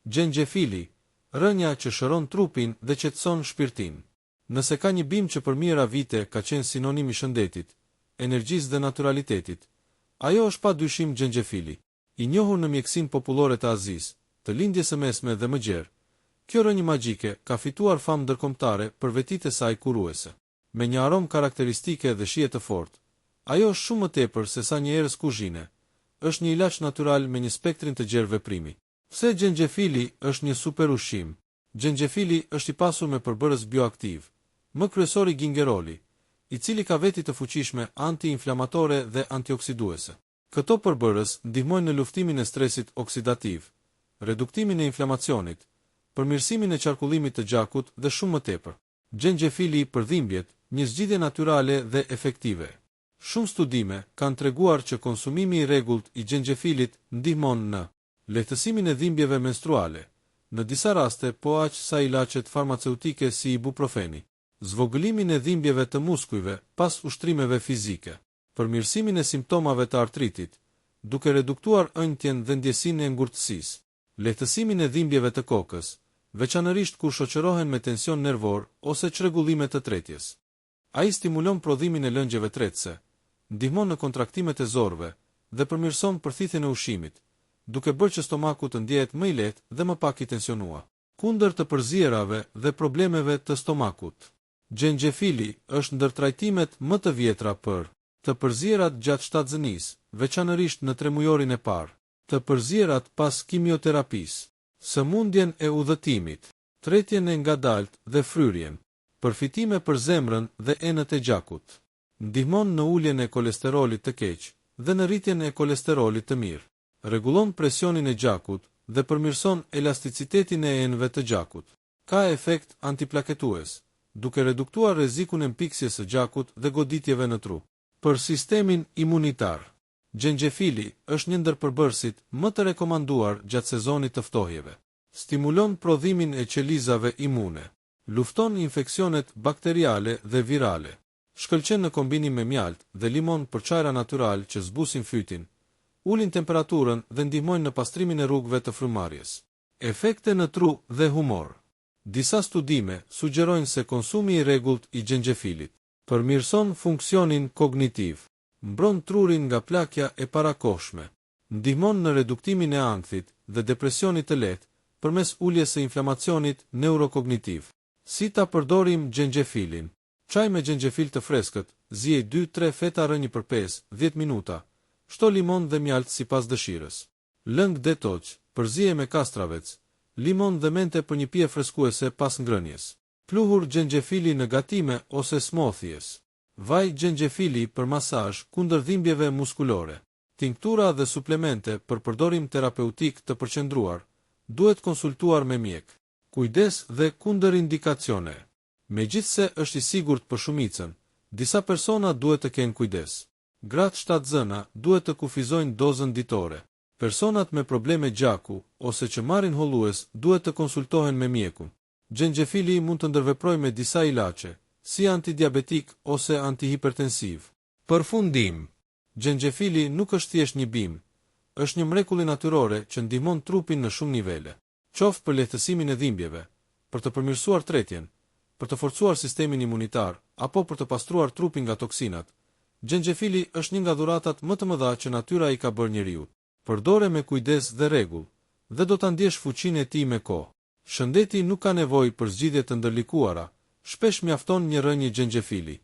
Xhenxhefili, rënja që shëron trupin dhe qetëson shpirtin. Nëse ka një bimë që për mijëra vite ka qenë sinonim i shëndetit, energjisë dhe naturalitetit, ajo është pa dyshim xhenxhefili. I njohur në mjekësinë popullore të Azisë, të lindjes së mesme dhe më gjerë, kjo rënjë magjike ka fituar famë ndërkombëtare për vetitë e saj kuruese. Me një aromë karakteristike dhe shije të fortë, ajo është shumë më tepër se sa një erës kuzhine. Është një ilaç natyral me një spektrin të gjerë veprimi. Pse xhenxhefili është një super ushqim? Xhenxhefili është i pasur me përbërës bioaktiv, më kryesori gingeroli, i cili ka veti të fuqishme anti-inflamatore dhe antioksiduese. Këto përbërës ndihmojnë në luftimin e stresit oksidativ, reduktimin e inflamacionit, përmirësimin e qarkullimit të gjakut dhe shumë më tepër. Xhenxhefili për dhimbjet, një zgjidhje natyrale dhe efektive. Shumë studime kanë treguar që konsumimi i rregullt i xhenxhefilit ndihmon në lehtësimin e dhimbjeve menstruale, në disa raste po aq sa ilaçet farmaceutike si ibuprofeni, zvogëlimin e dhimbjeve të muskujve pas ushtrimeve fizike, përmirësimin e simptomave të artritit, duke reduktuar ëndjen dhe ndjesinë e ngurtësisë, lehtësimin e dhimbjeve të kokës, veçanërisht kur shoqërohen me tension nervor ose çrregullime të tretjes. Ai stimulon prodhimin e lëngjeve tretëse, ndihmon në kontraktimet e zorëve dhe përmirëson përthithjen e ushqimit, duke bërë që stomaku të ndjehet më i lehtë dhe më pak i tensionua. Kundër të përzierave dhe problemeve të stomakut. Xhenxhefili është ndër trajtimet më të vjetra për të përzierat gjatë shtatzënisë, veçanërisht në tremujorin e parë, të përzierat pas kimioterapisë, sëmundjen e udhëtimit, tretjen e ngadalt dhe fryrjen, përfitime për zemrën dhe enët e gjakut. Ndihmon në uljen e kolesterolit të keq dhe në rritjen e kolesterolit të mirë. Rregullon presionin e gjakut dhe përmirëson elasticitetin e enëve të gjakut. Ka efekt antiplaketues, duke reduktuar rrezikun e mpiksjes së gjakut dhe goditjeve në tru. Për sistemin imunitar, xhenxhefili është një ndër përbërësit më të rekomanduar gjatë sezonit të ftohjeve. Stimulon prodhimin e qelizave imune. Lufton infeksionet bakteriale dhe virale. Shkëlqen në kombinim me mjalt dhe limon për çajra natyral që zbusin fytin, ulin temperaturën dhe ndihmojnë në pastrimin e rrugëve të frymarrjes. Efekte në tru dhe humor. Disa studime sugjerojnë se konsumi i rregullt i xhenxhefilit përmirëson funksionin kognitiv, mbron trurin nga plakja e parakohshme, ndihmon në reduktimin e ankthit dhe depresionit të lehtë përmes uljes së inflamacionit neurokognitiv. Si ta përdorim xhenxhefilin? Çaj me xhenxhefil të freskët, ziej 2-3 feta rënjë për 5-10 minuta. Shto limon dhe mjalt sipas dëshirës. Lëng detox, përzije me kastravec, limon dhe mente për një pije freskuese pas ngrënjes. Pluhur xhenxhefili në gatime ose smothies. Vaj xhenxhefili për masazh kundër dhimbjeve muskulore. Tinktura dhe suplemente për përdorim terapeutik të përqendruar, duhet konsultuar me mjek. Kujdes dhe kundër indikacione. Megjithse është i sigurt për shumicën, disa persona duhet të kenë kujdes. Gratë shtatzëna duhet të kufizojnë dozën ditore. Personat me probleme gjaku ose që marrin hollues duhet të konsultohen me mjekun. Xhenxhefili mund të ndërveprojë me disa ilaçe, si antidiabetik ose antihipertensiv. Përfundim. Xhenxhefili nuk është thjesht një bimë, është një mrekulli natyrore që ndihmon trupin në shumë nivele. Qoftë për lehtësimin e dhimbjeve, për të përmirësuar tretjen, për të forcuar sistemin imunitar, apo për të pastruar trupin nga toksinat, xhenxhefili është një nga dhuratat më të mëdha që natyra i ka bërë njeriut. Përdore me kujdes dhe rregull, dhe do ta ndjesh fuqinë e tij me kohë. Shëndeti nuk ka nevojë për zgjidhje të ndërlikuara, shpesh mjafton një rënjë xhenxhefili.